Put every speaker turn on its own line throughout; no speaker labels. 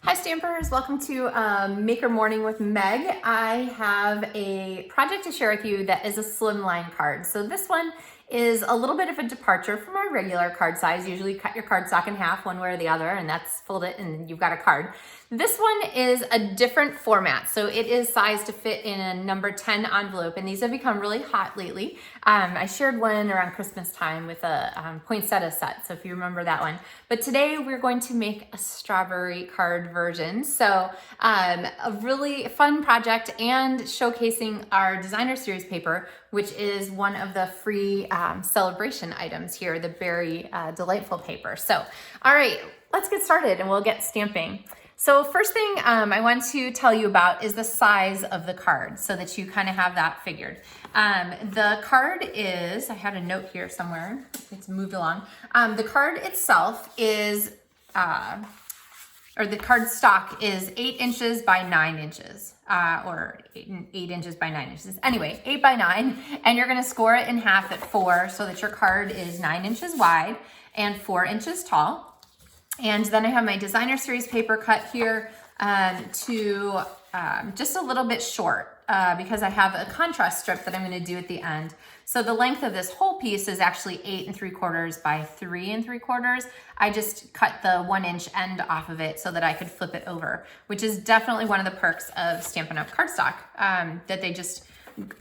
Hi Stampers, welcome to Maker Morning with Meg. I have a project to share with you that is a slimline card. So this one is a little bit of a departure from our regular card size. Usually cut your cardstock in half one way or the other and that's fold it and you've got a card. This one is a different format. So it is sized to fit in a number 10 envelope and these have become really hot lately. I shared one around Christmas time with a poinsettia set, so if you remember that one. But today we're going to make a strawberry card version. So a really fun project and showcasing our designer series paper, which is one of the free Sale-a-bration items here, the Berry Delightful paper. So, all right, let's get started and we'll get stamping. So first thing I want to tell you about is the size of the card so that you kind of have that figured. The card is, I had a note here somewhere, it's moved along. The card itself is, or the card stock is 8 inches by 9 inches, or 8 inches by 9 inches. Anyway, 8 by 9, and you're gonna score it in half at 4 so that your card is 9 inches wide and 4 inches tall. And then I have my designer series paper cut here to just a little bit short because I have a contrast strip that I'm going to do at the end. So the length of this whole piece is actually 8 3/4 by 3 3/4. I just cut the 1 inch end off of it so that I could flip it over, which is definitely one of the perks of Stampin' Up! Cardstock, that they just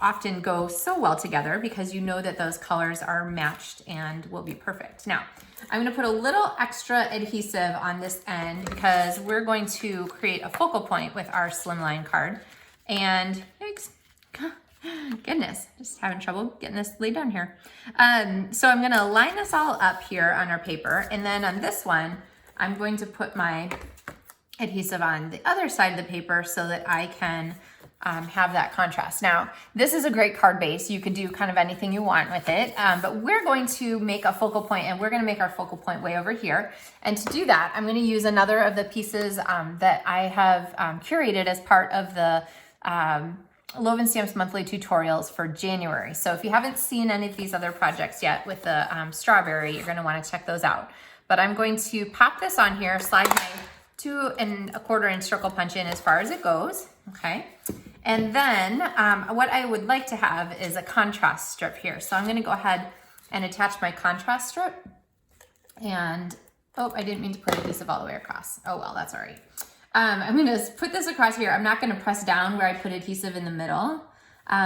often go so well together because you know that those colors are matched and will be perfect. Now, I'm gonna put a little extra adhesive on this end because we're going to create a focal point with our slimline card. And, yikes, goodness, just having trouble getting this laid down here. So I'm gonna line this all up here on our paper. And then on this one, I'm going to put my adhesive on the other side of the paper so that I can have that contrast. Now, this is a great card base. You could do kind of anything you want with it, but we're going to make a focal point and we're gonna make our focal point way over here. And to do that, I'm gonna use another of the pieces that I have curated as part of the LovenStamps monthly tutorials for January. So if you haven't seen any of these other projects yet with the strawberry, you're gonna wanna check those out. But I'm going to pop this on here, slide my 2 1/4 inch circle punch in as far as it goes, okay? And then what I would like to have is a contrast strip here. So I'm gonna go ahead and attach my contrast strip. And, oh, I didn't mean to put adhesive all the way across. Oh well, that's all right. I'm gonna put this across here. I'm not gonna press down where I put adhesive in the middle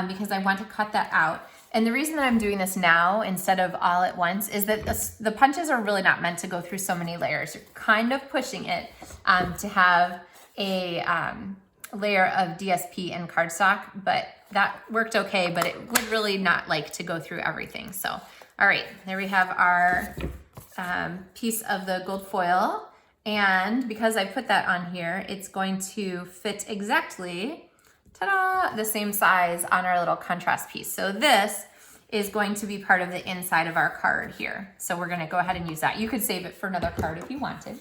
because I want to cut that out. And the reason that I'm doing this now instead of all at once is that the punches are really not meant to go through so many layers. You're kind of pushing it to have a layer of DSP and cardstock, but that worked okay, but it would really not like to go through everything. So, all right, there we have our piece of the gold foil. And because I put that on here, it's going to fit exactly, ta-da, the same size on our little contrast piece. So this is going to be part of the inside of our card here. So we're gonna go ahead and use that. You could save it for another card if you wanted.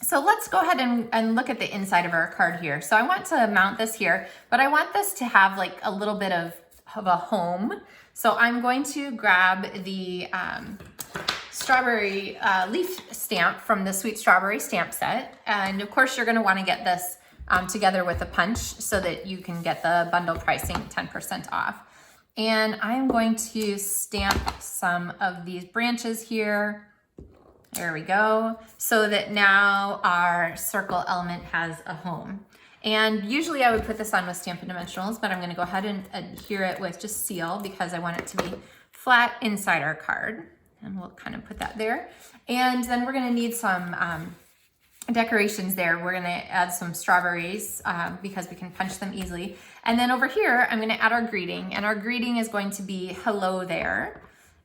So let's go ahead and look at the inside of our card here. So I want to mount this here, but I want this to have like a little bit of a home. So I'm going to grab the strawberry leaf stamp from the Sweet Strawberry stamp set. And of course you're gonna wanna get this together with a punch so that you can get the bundle pricing 10% off. And I'm going to stamp some of these branches here. There we go. So that now our circle element has a home. And usually I would put this on with Stampin' Dimensionals, but I'm gonna go ahead and adhere it with just seal because I want it to be flat inside our card. And we'll kind of put that there. And then we're gonna need some decorations there. We're gonna add some strawberries because we can punch them easily. And then over here, I'm gonna add our greeting. And our greeting is going to be hello there.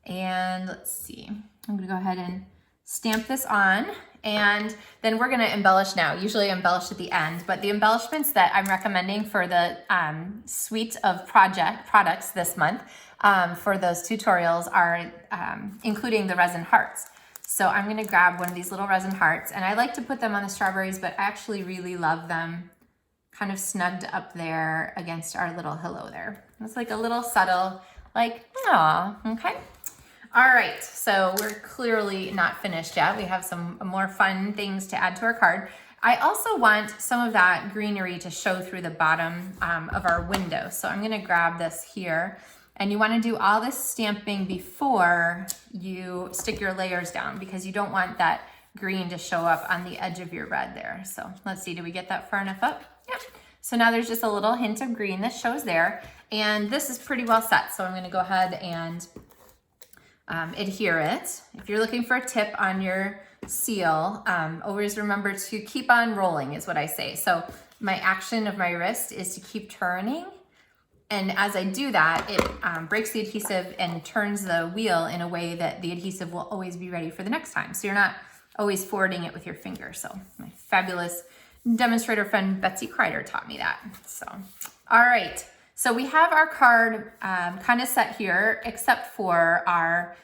And let's see, I'm gonna go ahead and stamp this on, and then we're gonna embellish now. Usually I embellish at the end, but the embellishments that I'm recommending for the suite of products this month for those tutorials are including the resin hearts. So I'm gonna grab one of these little resin hearts, and I like to put them on the strawberries, but I actually really love them kind of snugged up there against our little hello there. It's like a little subtle, like, aw, okay? All right, so we're clearly not finished yet. We have some more fun things to add to our card. I also want some of that greenery to show through the bottom of our window. So I'm gonna grab this here, and you wanna do all this stamping before you stick your layers down, because you don't want that green to show up on the edge of your red there. So let's see, did we get that far enough up? Yep. So now there's just a little hint of green that shows there, and this is pretty well set. So I'm gonna go ahead and adhere it. If you're looking for a tip on your seal, always remember to keep on rolling is what I say. So my action of my wrist is to keep turning. And as I do that, it breaks the adhesive and turns the wheel in a way that the adhesive will always be ready for the next time. So you're not always forwarding it with your finger. So my fabulous demonstrator friend Betsy Kreider taught me that. So, all right. So we have our card kind of set here, except for our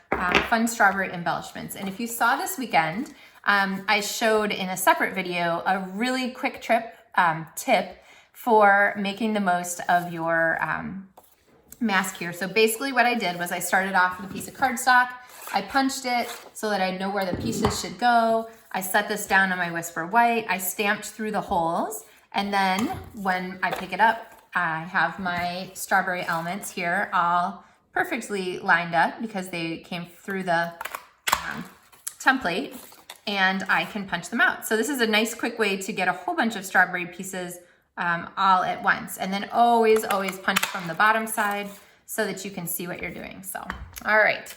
fun strawberry embellishments. And if you saw this weekend, I showed in a separate video a really quick tip for making the most of your mask here. So basically what I did was I started off with a piece of cardstock. I punched it so that I know where the pieces should go. I set this down on my Whisper White. I stamped through the holes. And then when I pick it up, I have my strawberry elements here all perfectly lined up because they came through the template, and I can punch them out. So this is a nice quick way to get a whole bunch of strawberry pieces all at once. And then always punch from the bottom side so that you can see what you're doing. So, all right.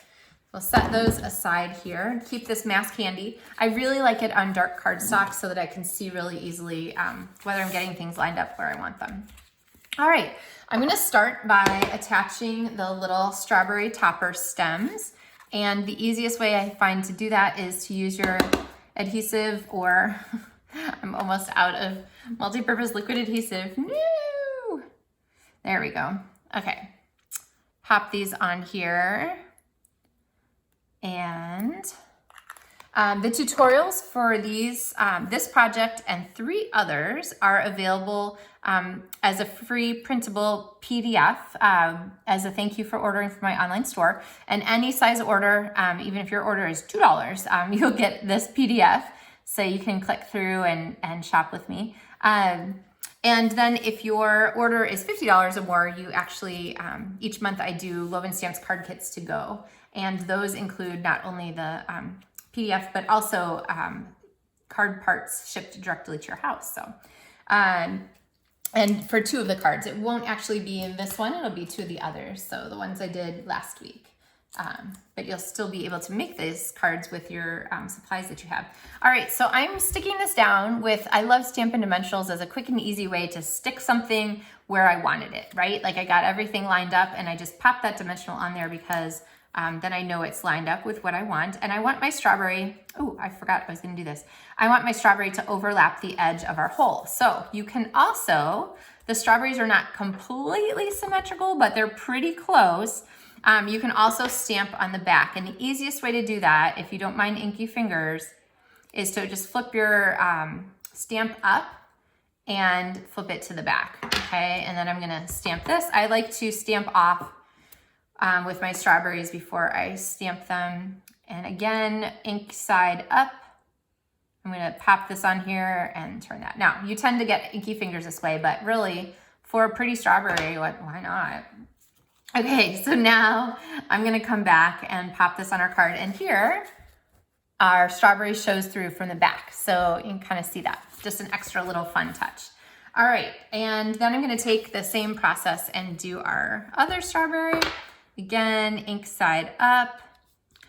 We'll set those aside here. Keep this mask handy. I really like it on dark cardstock so that I can see really easily whether I'm getting things lined up where I want them. All right, I'm gonna start by attaching the little strawberry topper stems. And the easiest way I find to do that is to use your adhesive, or I'm almost out of multi-purpose liquid adhesive. No! There we go. Okay, pop these on here. And the tutorials for these, this project and 3 others are available as a free printable PDF as a thank you for ordering from my online store. And any size order, even if your order is $2, you'll get this PDF so you can click through and shop with me. And then if your order is $50 or more, you actually, each month I do LovenStamps card kits to go. And those include not only the PDF, but also card parts shipped directly to your house. So, and for 2 of the cards, it won't actually be in this one, it'll be 2 of the others. So the ones I did last week. But you'll still be able to make these cards with your supplies that you have. All right, so I'm sticking this down with, I love Stampin' Dimensionals as a quick and easy way to stick something where I wanted it, right? Like I got everything lined up and I just popped that dimensional on there because then I know it's lined up with what I want. And I want my strawberry, oh, I forgot I was gonna do this. I want my strawberry to overlap the edge of our hole. So you can also, the strawberries are not completely symmetrical, but they're pretty close. You can also stamp on the back. And the easiest way to do that, if you don't mind inky fingers, is to just flip your stamp up and flip it to the back, okay? And then I'm gonna stamp this. I like to stamp off with my strawberries before I stamp them. And again, ink side up. I'm gonna pop this on here and turn that. Now, you tend to get inky fingers this way, but really, for a pretty strawberry, why not? Okay, so now I'm gonna come back and pop this on our card. And here, our strawberry shows through from the back. So you can kind of see that, just an extra little fun touch. All right, and then I'm gonna take the same process and do our other strawberry. Again, ink side up,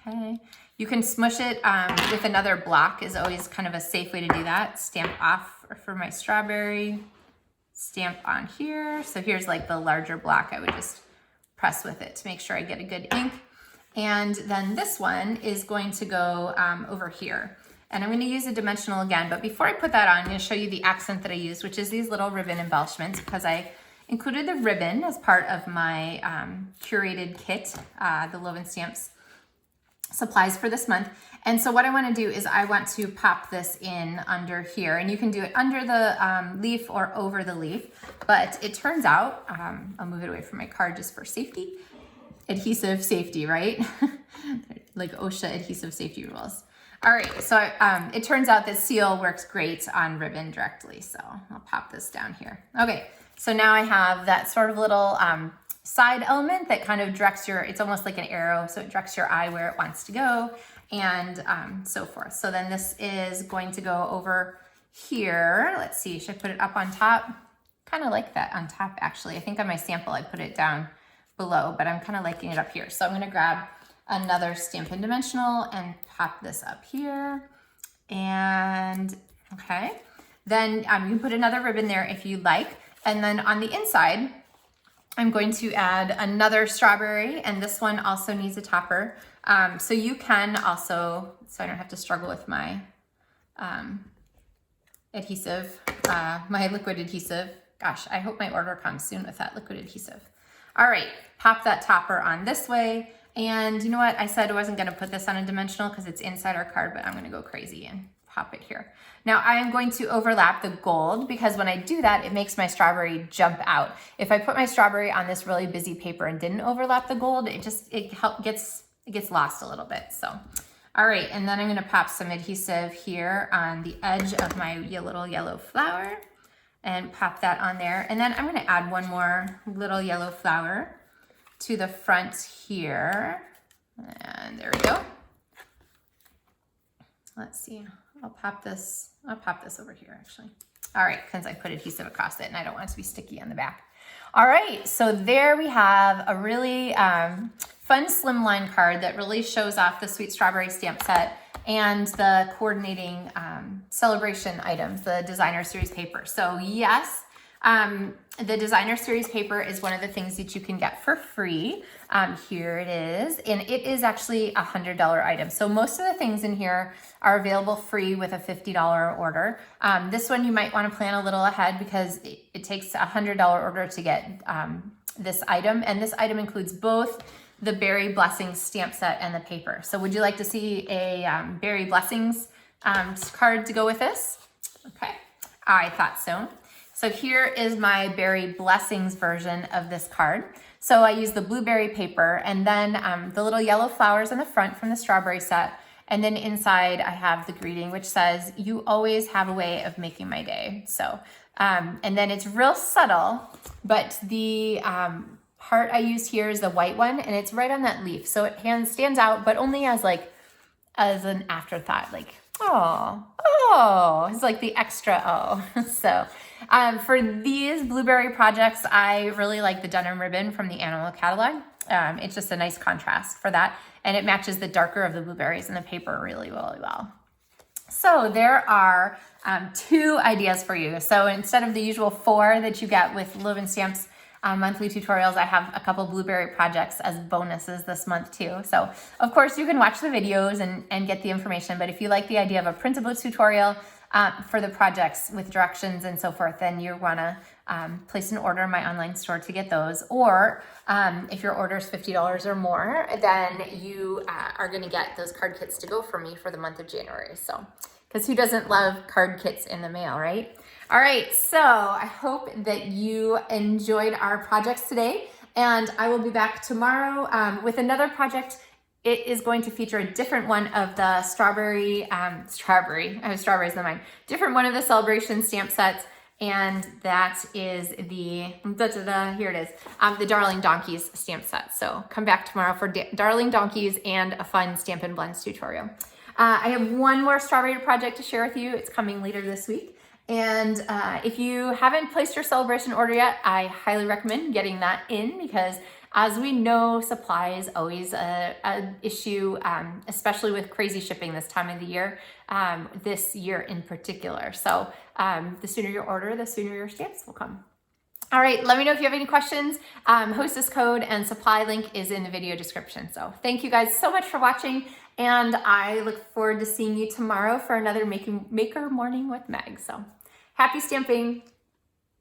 okay. You can smush it with another block is always kind of a safe way to do that. Stamp off for my strawberry, stamp on here. So here's like the larger block. I would just press with it to make sure I get a good ink. And then this one is going to go over here. And I'm gonna use a dimensional again, but before I put that on, I'm gonna show you the accent that I used, which is these little ribbon embellishments, because I included the ribbon as part of my curated kit, the LovenStamps supplies for this month. And so what I want to do is I want to pop this in under here, and you can do it under the leaf or over the leaf, but it turns out, I'll move it away from my card just for safety, adhesive safety, right? Like OSHA adhesive safety rules. All right, so it turns out that seal works great on ribbon directly, so I'll pop this down here. Okay, so now I have that sort of little side element that kind of directs your, it's almost like an arrow, so it directs your eye where it wants to go, and so forth. So then this is going to go over here. Let's see, should I put it up on top? Kind of like that on top, actually. I think on my sample I put it down below, but I'm kind of liking it up here. So I'm gonna grab another Stampin' Dimensional and pop this up here. And okay, then you can put another ribbon there if you'd like. And then on the inside, I'm going to add another strawberry, and this one also needs a topper. So you can also, so I don't have to struggle with my adhesive, my liquid adhesive. Gosh, I hope my order comes soon with that liquid adhesive. All right, pop that topper on this way. And you know what? I said I wasn't gonna put this on a dimensional because it's inside our card, but I'm gonna go crazy and pop it here. Now I am going to overlap the gold because when I do that, it makes my strawberry jump out. If I put my strawberry on this really busy paper and didn't overlap the gold, it gets lost a little bit. So, all right, and then I'm gonna pop some adhesive here on the edge of my little yellow flower and pop that on there. And then I'm gonna add one more little yellow flower to the front here. And there we go. Let's see, I'll pop this over here actually. All right, since I put adhesive across it and I don't want it to be sticky on the back. All right, so there we have a really fun slimline card that really shows off the Sweet Strawberry stamp set and the coordinating celebration items, the designer series paper. So yes, the designer series paper is one of the things that you can get for free. Here it is, and it is actually a $100 item. So most of the things in here are available free with a $50 order. This one you might want to plan a little ahead because it takes a $100 order to get this item, and this item includes both the Berry Blessings stamp set and the paper. So would you like to see a Berry Blessings card to go with this? Okay, I thought so. So here is my Berry Blessings version of this card. So I use the blueberry paper and then the little yellow flowers on the front from the strawberry set. And then inside I have the greeting, which says, "You always have a way of making my day." So, and then it's real subtle, but the part I use here is the white one, and it's right on that leaf. So it stands out, but only as an afterthought, like, oh, it's like the extra oh. So for these blueberry projects, I really like the denim ribbon from the Animal catalog. It's just a nice contrast for that, and it matches the darker of the blueberries in the paper really well. So there are 2 ideas for you. So instead of the usual 4 that you get with LovenStamps monthly tutorials, I have a couple blueberry projects as bonuses this month too. So of course you can watch the videos and get the information, but if you like the idea of a printable tutorial for the projects with directions and so forth, then you wanna place an order in my online store to get those. Or if your order is $50 or more, then you are gonna get those card kits to go for me for the month of January. So, because who doesn't love card kits in the mail, right? All right, so I hope that you enjoyed our projects today, and I will be back tomorrow with another project. It is going to feature a different one of the strawberry, I have strawberries in mind, different one of the celebration stamp sets, and that is the, here it is, the Darling Donkeys stamp set. So come back tomorrow for Darling Donkeys and a fun Stampin' Blends tutorial. I have one more strawberry project to share with you. It's coming later this week. And if you haven't placed your celebration order yet, I highly recommend getting that in because as we know, supply is always an issue, especially with crazy shipping this time of the year, this year in particular. So the sooner you order, the sooner your stamps will come. All right, let me know if you have any questions. Hostess code and supply link is in the video description. So thank you guys so much for watching, and I look forward to seeing you tomorrow for another Maker Morning with Meg. So happy stamping.